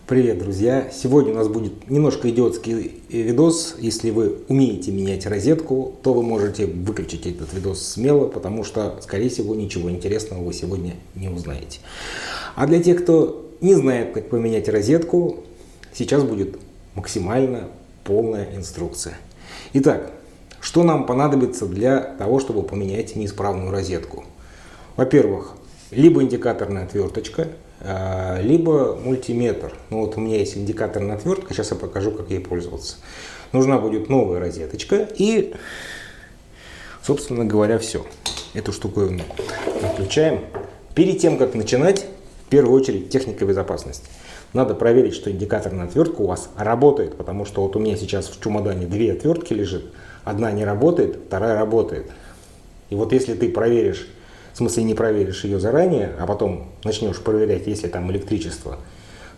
Привет, друзья! Сегодня у нас будет немножко идиотский видос. Если вы умеете менять розетку, то вы можете выключить этот видос смело, потому что, скорее всего, ничего интересного вы сегодня не узнаете. А для тех, кто не знает, как поменять розетку, сейчас будет максимально полная инструкция. Итак, что нам понадобится для того, чтобы поменять неисправную розетку? Во-первых, либо индикаторная отверточка, либо мультиметр. Ну вот у меня есть индикаторная отвертка, сейчас я покажу, как ей пользоваться. Нужна будет новая розеточка и, собственно говоря, все. Эту штуковину отключаем. Перед тем, как начинать, в первую очередь техника безопасности. Надо проверить, что индикаторная отвертка у вас работает, потому что вот у меня сейчас в чемодане две отвертки лежит. Одна не работает, вторая работает. И вот если ты проверишь, в смысле не проверишь ее заранее, а потом начнешь проверять, есть ли там электричество,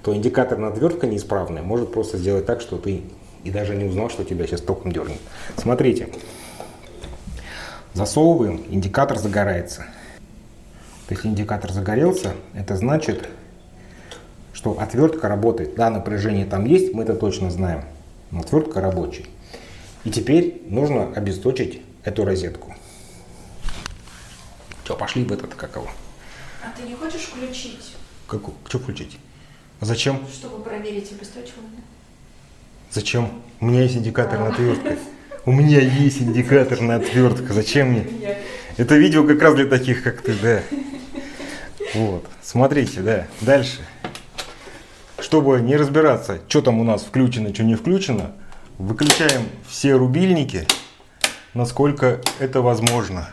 то индикаторная отвертка неисправная может просто сделать так, что ты и даже не узнал, что тебя сейчас током дернет. Смотрите, засовываем, индикатор загорается. То есть индикатор загорелся, это значит, что отвертка работает. Да, напряжение там есть, мы это точно знаем, но отвертка рабочая. И теперь нужно обесточить эту розетку. Все, пошли в этот, как его. А ты не хочешь включить? Что включить? Зачем? Чтобы проверить обесточивание. Зачем? У меня есть индикаторная отвертка. У меня есть индикаторная отвертка. Зачем мне? Это видео как раз для таких, как ты, да. Вот. Смотрите, да. Дальше. Чтобы не разбираться, что там у нас включено, что не включено, выключаем все рубильники, насколько это возможно.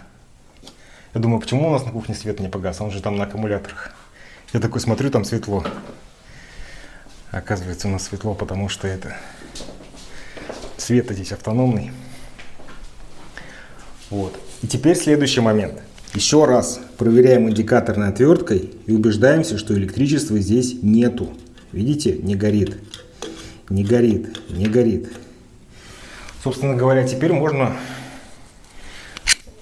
Я думаю, почему у нас на кухне свет не погас? Он же там на аккумуляторах. Я такой смотрю, там светло. Оказывается, у нас светло, потому что это свет здесь автономный. Вот. И теперь следующий момент. Еще раз проверяем индикаторной отверткой и убеждаемся, что электричества здесь нету. Видите? Не горит. Не горит. Не горит. Собственно говоря, теперь можно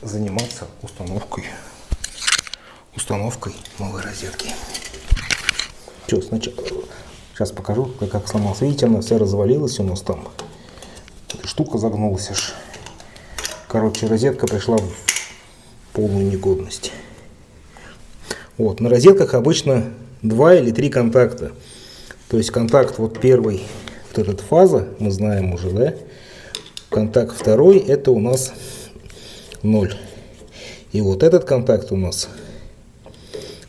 заниматься установкой новой розетки. Что, сначала, сейчас покажу, как сломался. Видите, она вся развалилась у нас там. Эта штука загнулась аж. Короче, розетка пришла в полную негодность. Вот, на розетках обычно 2 или 3 контакта. То есть контакт вот первый, вот этот фаза, мы знаем уже, да? Контакт второй, это у нас 0. И вот этот контакт у нас,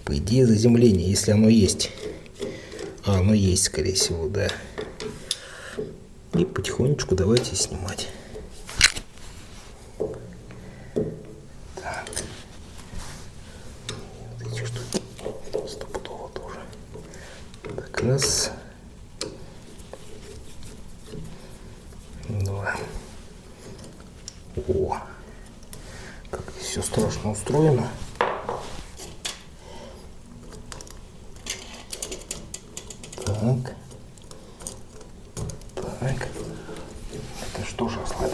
по идее, заземление, если оно есть. А оно есть, скорее всего, да. И потихонечку давайте снимать. Так. Вот эти штуки стопудово тоже. Так, раз. Два. О! Как все страшно устроено. Так. Так. Это что же ослабил?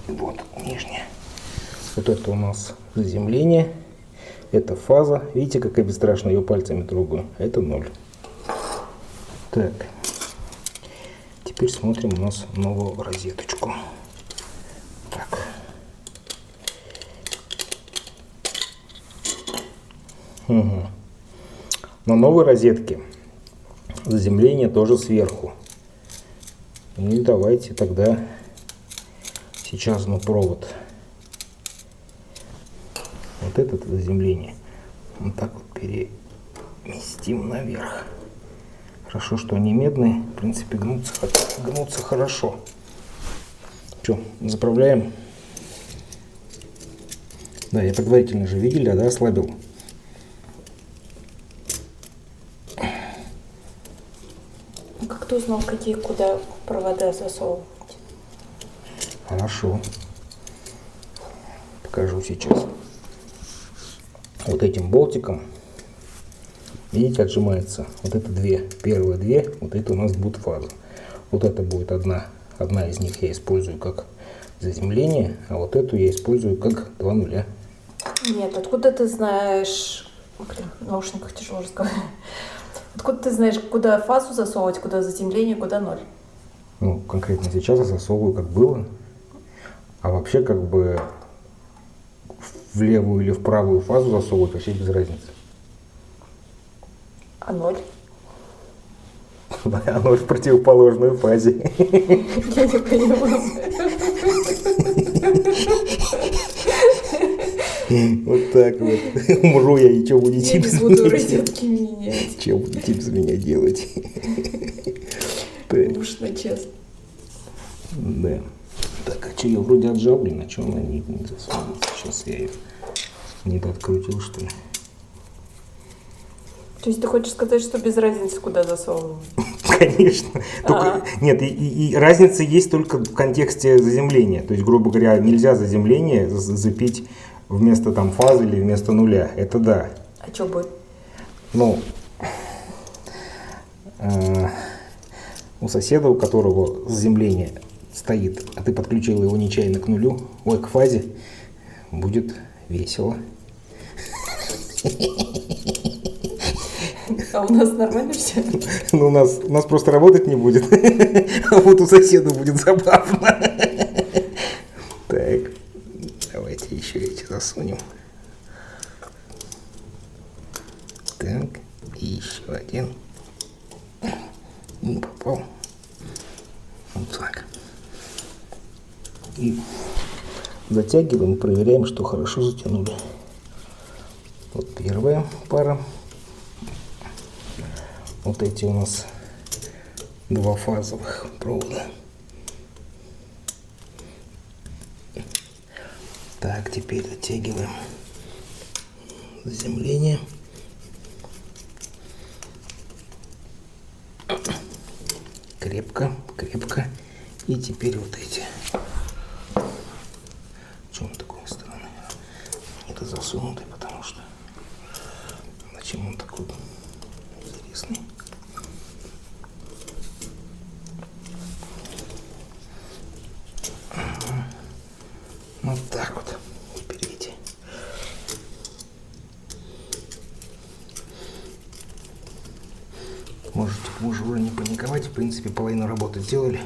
Вот, нижняя. Вот это у нас заземление. Это фаза. Видите, как я бесстрашно ее пальцами трогаю? Это 0. Так. Теперь смотрим у нас новую розеточку. Так. Угу. На новой розетке заземление тоже сверху. И давайте тогда сейчас на провод вот это заземление вот так вот переместим наверх. Хорошо, что они медные, в принципе гнутся хорошо. Что, заправляем? Да, я предварительно же видели, да, ослабил. Как ты узнал, куда провода засовывать? Хорошо. Покажу сейчас. Вот этим болтиком, видите, отжимается. Вот это первые две, вот это у нас будет фаза. Вот это будет одна из них я использую как заземление, а вот эту я использую как 2 нуля. Нет, откуда ты знаешь? Блин, в наушниках тяжело разговаривать. Откуда ты знаешь, куда фазу засовывать, куда заземление, куда ноль? Ну, конкретно сейчас я засовываю, как было. А вообще, как бы, в левую или в правую фазу засовывать вообще без разницы. А ноль? Оно в противоположной фазе. Я не понимаю. Вот так вот. Умру я, и что будете Я без не буду меня розетки менять. Что будете без меня делать? Так, Уж на честно. да. Так, а что я вроде отжал, блин, а что она не засунется? Сейчас я ее не подкрутил, что ли? То есть ты хочешь сказать, что без разницы, куда засовывать? Конечно. Только, нет, и разница есть только в контексте заземления. То есть, грубо говоря, нельзя заземление запить вместо там фазы или вместо нуля. Это да. А что будет? Ну, у соседа, у которого заземление стоит, а ты подключил его нечаянно к нулю, ой, к фазе, будет весело. А у нас нормально все? Ну, у нас просто работать не будет, а вот у соседа будет забавно. Так, давайте еще эти засунем. Так, и еще один. Не попал. Вот так. И затягиваем, проверяем, что хорошо затянули. Вот первая пара. Вот эти у нас два фазовых провода. Так, теперь затягиваем заземление. Крепко, крепко. И теперь вот эти. Почему он такой стороны? Это засунутый, потому что зачем он такой интересный? Вот так вот. Теперь эти. Можете уже не паниковать. В принципе, половину работы сделали.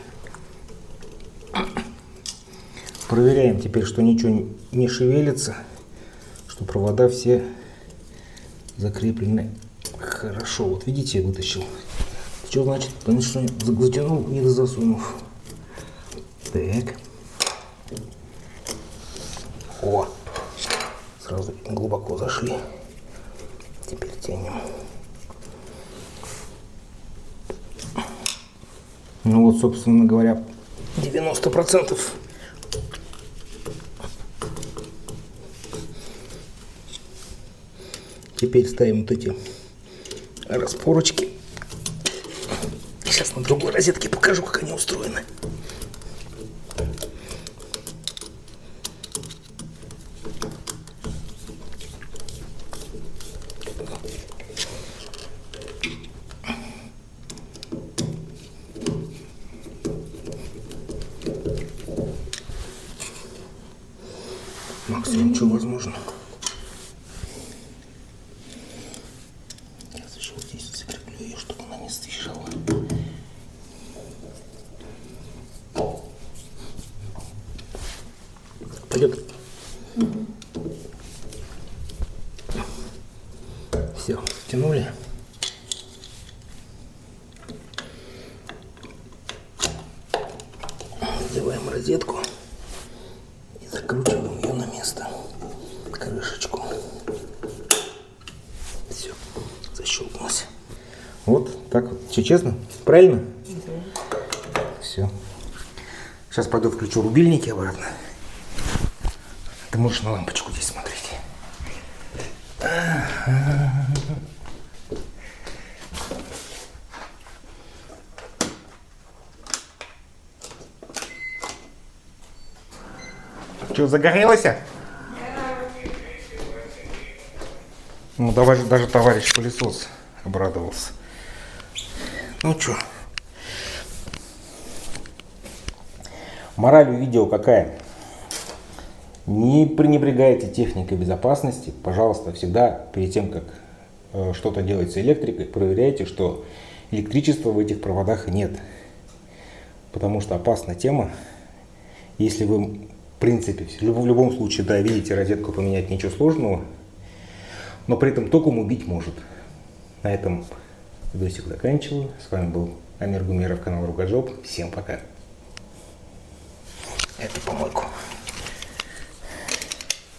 Проверяем теперь, что ничего не шевелится, что провода все закреплены хорошо. Вот видите, я вытащил. Что значит? Потому что затянул, не засунув. Так. О! Сразу глубоко зашли. Теперь тянем. Ну вот, собственно говоря, 90%. Теперь ставим вот эти распорочки. Сейчас на другой розетке покажу, как они устроены. Максимум, что возможно. Сейчас еще вот здесь закреплю ее, чтобы она не съезжала. Пойдет? Все, втянули. Надеваем розетку и закручиваем ее на место, крышечку. Все, защелкнулось. Вот так вот. Все честно? Правильно? Все. Сейчас пойду включу рубильники обратно. Ты можешь на лампочку здесь смотреть. Что, загорелось? Ну, давай, даже товарищ пылесос обрадовался. Ну что? Мораль у видео какая? Не пренебрегайте техникой безопасности. Пожалуйста, всегда перед тем, как что-то делать с электрикой, проверяйте, что электричества в этих проводах нет. Потому что опасна тема. Если вы, в принципе, в любом случае, да, видите, розетку поменять ничего сложного, но при этом током убить может. На этом видосик заканчиваю. С вами был Амир Гумеров, канал Ругаджоп. Всем пока. Это помойку.